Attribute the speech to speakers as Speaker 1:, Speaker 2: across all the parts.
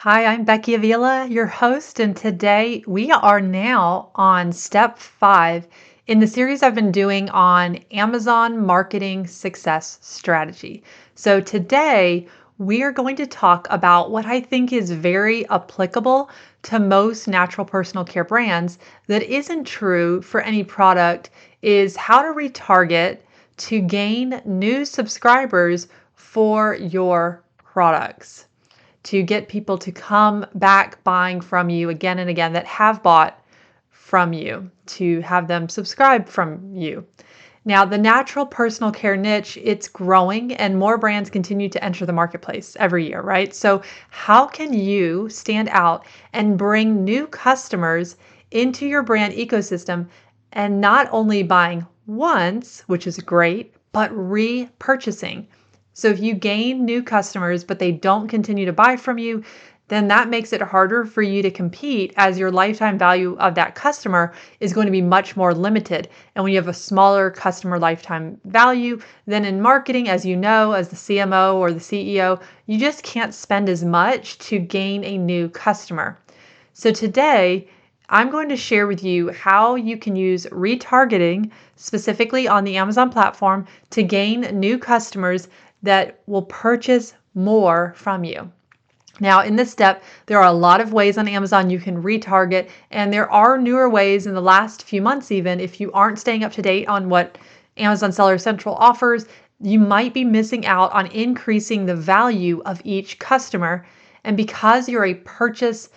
Speaker 1: Hi, I'm Becky Avila, your host, and today we are now on step 5 in the series I've been doing on Amazon marketing success strategy. So today we are going to talk about what I think is very applicable to most natural personal care brands that isn't true for any product is how to retarget to gain new subscribers for your products to get people to come back buying from you again and again that have bought from you, to have them subscribe from you. Now, the natural personal care niche, it's growing and more brands continue to enter the marketplace every year, right? So, how can you stand out and bring new customers into your brand ecosystem and not only buying once, which is great, but repurchasing? So, if you gain new customers, but they don't continue to buy from you, then that makes it harder for you to compete as your lifetime value of that customer is going to be much more limited. And when you have a smaller customer lifetime value, then in marketing, as you know, as the CMO or the CEO, you just can't spend as much to gain a new customer. So today, I'm going to share with you how you can use retargeting specifically on the Amazon platform to gain new customers that will purchase more from you. Now, in this step, there are a lot of ways on Amazon you can retarget, and there are newer ways in the last few months, even if you aren't staying up to date on what Amazon Seller Central offers, you might be missing out on increasing the value of each customer. And because you're a purchase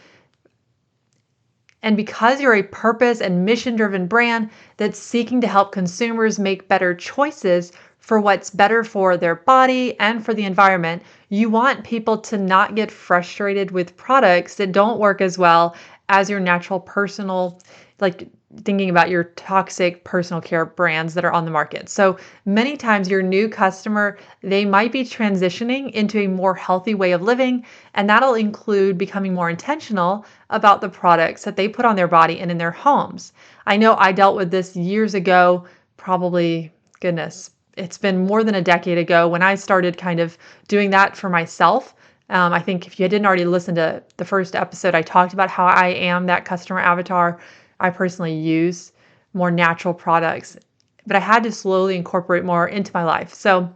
Speaker 1: and because you're a purpose and mission driven brand that's seeking to help consumers make better choices for what's better for their body and for the environment, you want people to not get frustrated with products that don't work as well as your natural personal, like thinking about your toxic personal care brands that are on the market. So many times your new customer, they might be transitioning into a more healthy way of living, and that'll include becoming more intentional about the products that they put on their body and in their homes. I know I dealt with this years ago, probably, goodness, it's been more than a decade ago when I started kind of doing that for myself. I think if you didn't already listen to the first episode, I talked about how I am that customer avatar. I personally use more natural products, but I had to slowly incorporate more into my life. So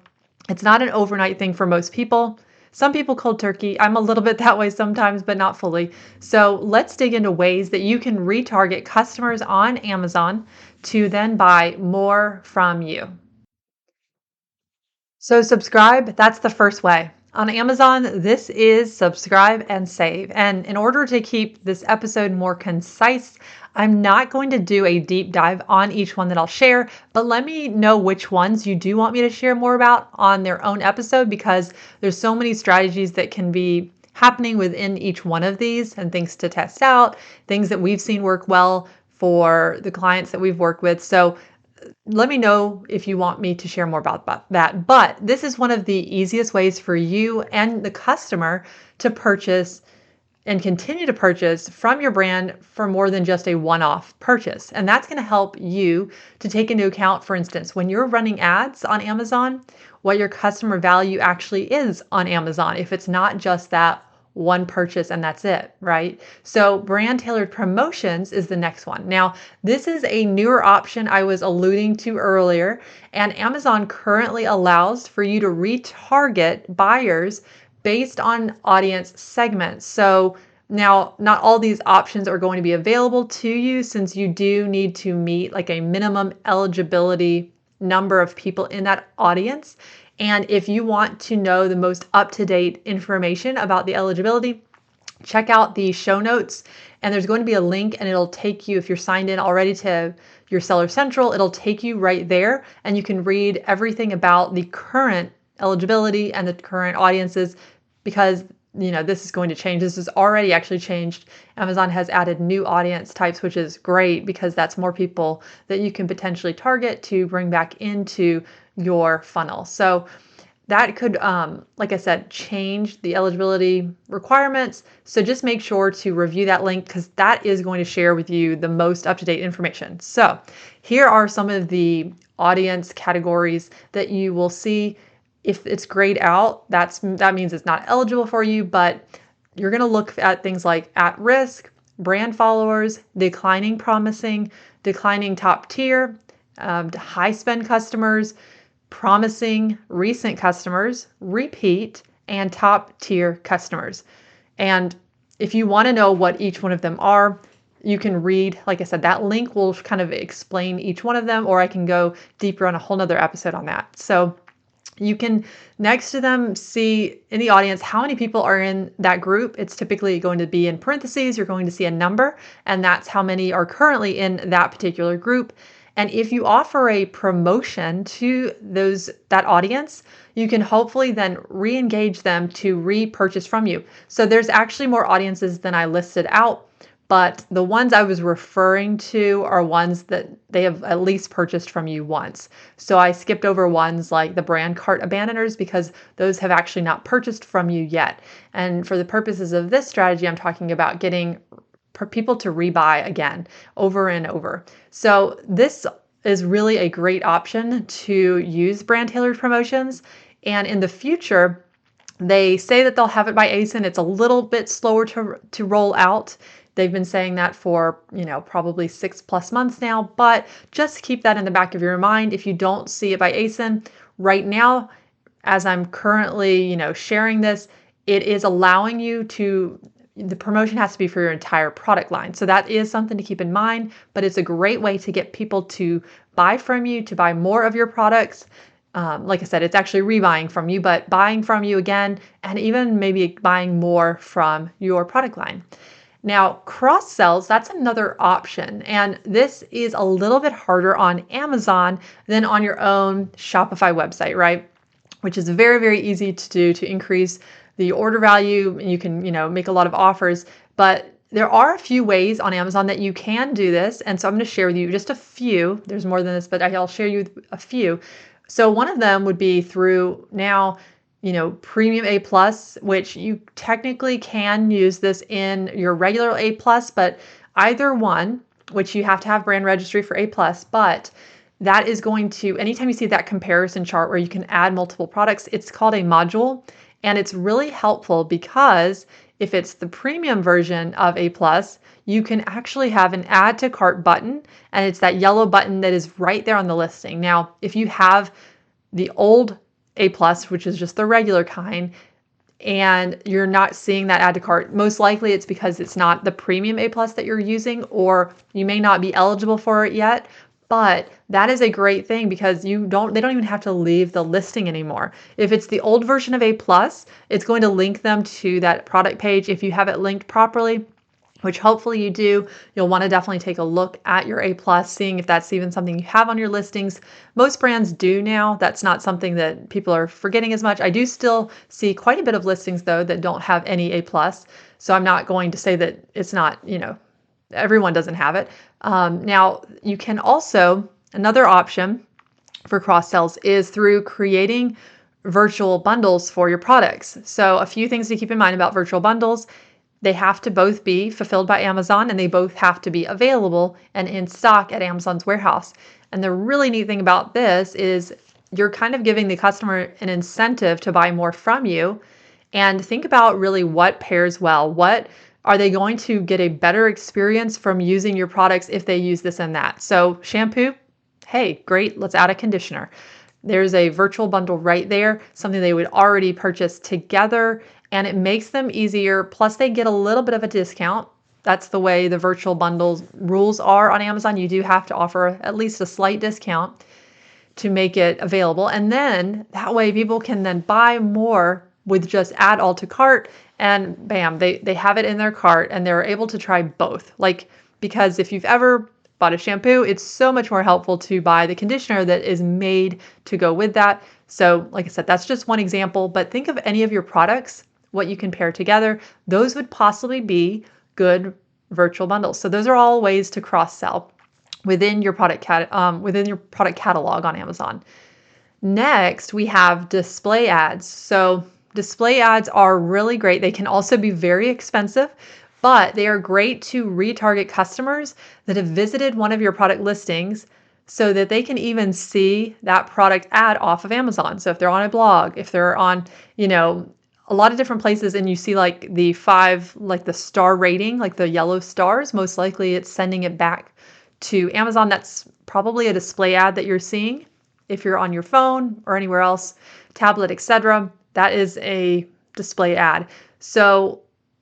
Speaker 1: it's not an overnight thing for most people. Some people cold turkey. I'm a little bit that way sometimes, but not fully. So let's dig into ways that you can retarget customers on Amazon to then buy more from you. So subscribe, that's the first way. On Amazon, this is subscribe and save. And in order to keep this episode more concise, I'm not going to do a deep dive on each one that I'll share, but let me know which ones you do want me to share more about on their own episode because there's so many strategies that can be happening within each one of these and things to test out, things that we've seen work well for the clients that we've worked with. So let me know if you want me to share more about that. But this is one of the easiest ways for you and the customer to purchase and continue to purchase from your brand for more than just a one-off purchase. And that's going to help you to take into account, for instance, when you're running ads on Amazon, what your customer value actually is on Amazon. If it's not just that one purchase and that's it, right? So brand tailored promotions is the next one. Now, this is a newer option I was alluding to earlier, and Amazon currently allows for you to retarget buyers based on audience segments. So now, not all these options are going to be available to you since you do need to meet like a minimum eligibility number of people in that audience. And if you want to know the most up-to-date information about the eligibility, check out the show notes. And there's going to be a link and it'll take you, if you're signed in already to your Seller Central, it'll take you right there and you can read everything about the current eligibility and the current audiences because this is going to change. This has already actually changed. Amazon has added new audience types, which is great because that's more people that you can potentially target to bring back into your funnel. So that could, like I said, change the eligibility requirements. So just make sure to review that link because that is going to share with you the most up-to-date information. So here are some of the audience categories that you will see. If it's grayed out, that means it's not eligible for you, but you're going to look at things like at risk, brand followers, declining promising, declining top tier, high spend customers, promising recent customers, repeat, and top tier customers. And if you want to know what each one of them are, you can read, like I said, that link will kind of explain each one of them, or I can go deeper on a whole nother episode on that. So you can, next to them, see in the audience how many people are in that group. It's typically going to be in parentheses. You're going to see a number, and that's how many are currently in that particular group. And if you offer a promotion to that audience, you can hopefully then re-engage them to repurchase from you. So there's actually more audiences than I listed out, but the ones I was referring to are ones that they have at least purchased from you once. So I skipped over ones like the brand cart abandoners because those have actually not purchased from you yet. And for the purposes of this strategy, I'm talking about getting people to rebuy again over and over. So this is really a great option to use brand tailored promotions. And in the future, they say that they'll have it by ASIN. It's a little bit slower to roll out. They've been saying that for, probably 6+ months now, but just keep that in the back of your mind. If you don't see it by ASIN right now, as I'm currently, sharing this, it is allowing you to, the promotion has to be for your entire product line. So that is something to keep in mind, but it's a great way to get people to buy from you, to buy more of your products. Like I said, it's actually rebuying from you, but buying from you again, and even maybe buying more from your product line. Now, cross sells, that's another option. And this is a little bit harder on Amazon than on your own Shopify website, right? Which is very, very easy to do to increase the order value. You can, make a lot of offers, but there are a few ways on Amazon that you can do this. And so I'm going to share with you just a few. There's more than this, but I'll share you a few. So one of them would be through now, Premium A+, which you technically can use this in your regular A+, but either one, which you have to have brand registry for A+, but that is going to, anytime you see that comparison chart where you can add multiple products, it's called a module. And it's really helpful because if it's the premium version of A+, you can actually have an add to cart button, and it's that yellow button that is right there on the listing. Now, if you have the old A+, which is just the regular kind, and you're not seeing that add to cart, most likely it's because it's not the premium A+ that you're using, or you may not be eligible for it yet. But that is a great thing because they don't even have to leave the listing anymore. If it's the old version of A+, it's going to link them to that product page. If you have it linked properly, which hopefully you do, you'll want to definitely take a look at your A+, seeing if that's even something you have on your listings. Most brands do now. That's not something that people are forgetting as much. I do still see quite a bit of listings, though, that don't have any A+. So I'm not going to say that it's not, everyone doesn't have it. Now, you can also, another option for cross sells is through creating virtual bundles for your products. So a few things to keep in mind about virtual bundles. They have to both be fulfilled by Amazon, and they both have to be available and in stock at Amazon's warehouse. And the really neat thing about this is you're kind of giving the customer an incentive to buy more from you. And think about really what pairs well. What are they going to get a better experience from using your products if they use this and that? So shampoo, hey, great, let's add a conditioner. There's a virtual bundle right there, something they would already purchase together, and it makes them easier. Plus, they get a little bit of a discount. That's the way the virtual bundles rules are on Amazon. You do have to offer at least a slight discount to make it available. And then that way people can then buy more with just add all to cart, and bam, they have it in their cart and they're able to try both. Because if you've ever bought a shampoo, it's so much more helpful to buy the conditioner that is made to go with that. So like I said, that's just one example, but think of any of your products, what you can pair together. Those would possibly be good virtual bundles. So those are all ways to cross sell within your product catalog on Amazon. Next, we have display ads. So display ads are really great. They can also be very expensive, but they are great to retarget customers that have visited one of your product listings so that they can even see that product ad off of Amazon. So if they're on a blog, if they're on, a lot of different places and you see like the 5, like the star rating, like the yellow stars, most likely it's sending it back to Amazon. That's probably a display ad that you're seeing. If you're on your phone or anywhere else, tablet, etc., that is a display ad. So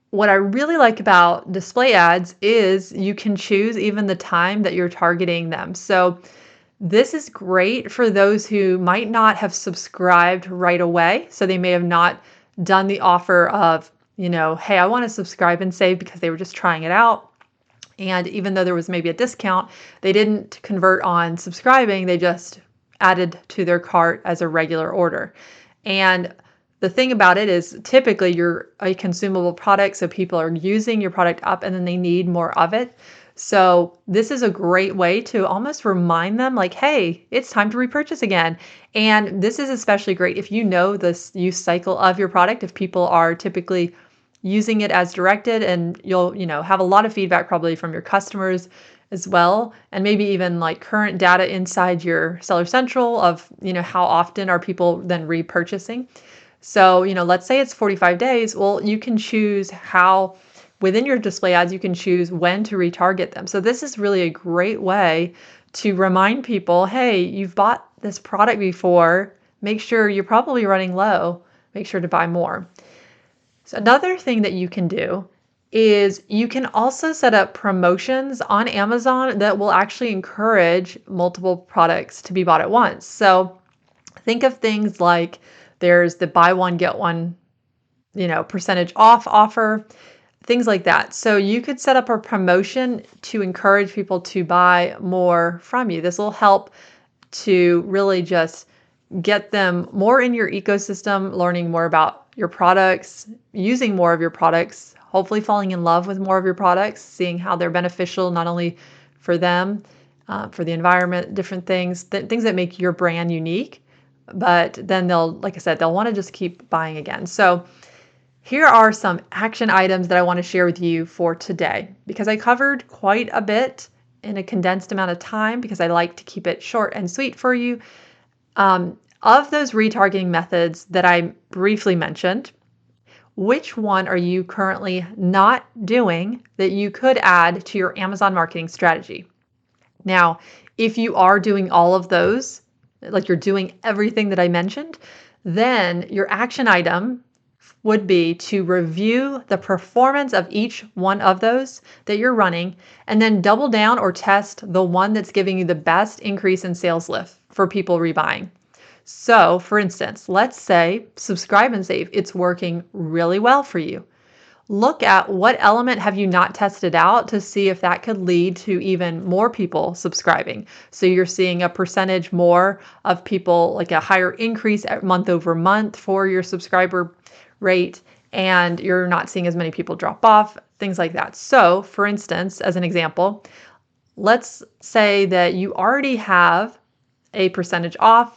Speaker 1: what I really like about display ads is you can choose even the time that you're targeting them. So this is great for those who might not have subscribed right away. So they may have not done the offer of, hey, I want to subscribe and save because they were just trying it out. And even though there was maybe a discount, they didn't convert on subscribing. They just added to their cart as a regular order. And the thing about it is typically you're a consumable product, so people are using your product up and then they need more of it. So this is a great way to almost remind them like, hey, it's time to repurchase again. And this is especially great if you know this use cycle of your product, if people are typically using it as directed, and you'll, have a lot of feedback probably from your customers as well, and maybe even like current data inside your Seller Central of, how often are people then repurchasing. So, let's say it's 45 days. Well, you can choose how within your display ads, you can choose when to retarget them. So this is really a great way to remind people, hey, you've bought this product before. Make sure you're probably running low. Make sure to buy more. So another thing that you can do is you can also set up promotions on Amazon that will actually encourage multiple products to be bought at once. So think of things like there's the buy one, get one, percentage off offer, things like that. So you could set up a promotion to encourage people to buy more from you. This will help to really just get them more in your ecosystem, learning more about your products, using more of your products, hopefully falling in love with more of your products, seeing how they're beneficial not only for them, for the environment, different things, things that make your brand unique, but then they'll, like I said, they'll want to just keep buying again. So here are some action items that I want to share with you for today, because I covered quite a bit in a condensed amount of time because I like to keep it short and sweet for you. Of those retargeting methods that I briefly mentioned, which one are you currently not doing that you could add to your Amazon marketing strategy? Now, if you are doing all of those, like you're doing everything that I mentioned, then your action item would be to review the performance of each one of those that you're running and then double down or test the one that's giving you the best increase in sales lift for people rebuying. So, for instance, let's say subscribe and save. It's working really well for you. Look at what element have you not tested out to see if that could lead to even more people subscribing. So you're seeing a percentage more of people, like a higher increase month over month for your subscriber rate, and you're not seeing as many people drop off, things like that. So, for instance, as an example, let's say that you already have a percentage off.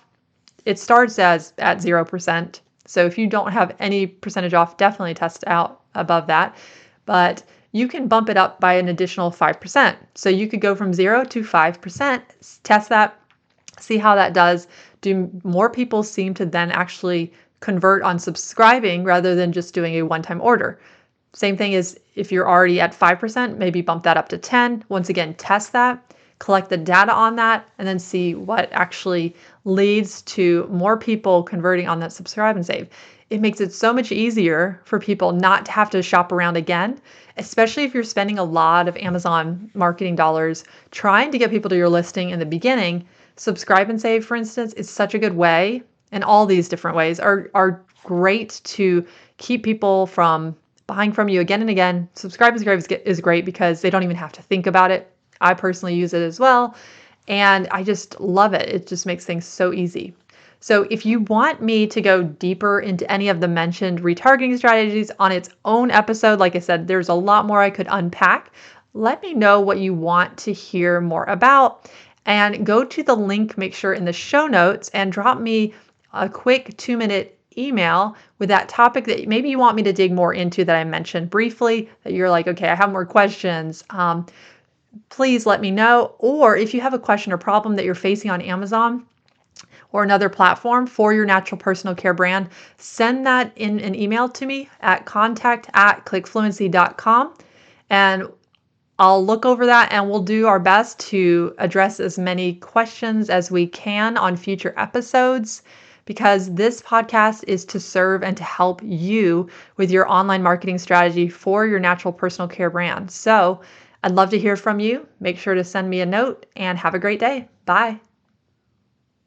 Speaker 1: It starts as at 0%. So if you don't have any percentage off, definitely test out above that. But you can bump it up by an additional 5%. So you could go from 0 to 5%, test that, see how that does. Do more people seem to then actually convert on subscribing rather than just doing a one-time order? Same thing as if you're already at 5%, maybe bump that up to 10. Once again, test that, collect the data on that, and then see what actually leads to more people converting on that subscribe and save. It makes it so much easier for people not to have to shop around again, especially if you're spending a lot of Amazon marketing dollars trying to get people to your listing in the beginning. Subscribe and save, for instance, is such a good way, and all these different ways are great to keep people from buying from you again and again. Subscribe and save is great because they don't even have to think about it. I personally use it as well, and I just love it. It just makes things so easy. So if you want me to go deeper into any of the mentioned retargeting strategies on its own episode, like I said, there's a lot more I could unpack. Let me know what you want to hear more about, and go to the link, make sure in the show notes, and drop me a quick 2-minute email with that topic that maybe you want me to dig more into that I mentioned briefly, that you're like, okay, I have more questions. Please let me know. Or if you have a question or problem that you're facing on Amazon, or another platform for your natural personal care brand, send that in an email to me at contact@clickfluency.com, and I'll look over that and we'll do our best to address as many questions as we can on future episodes, because this podcast is to serve and to help you with your online marketing strategy for your natural personal care brand. So I'd love to hear from you. Make sure to send me a note and have a great day. Bye.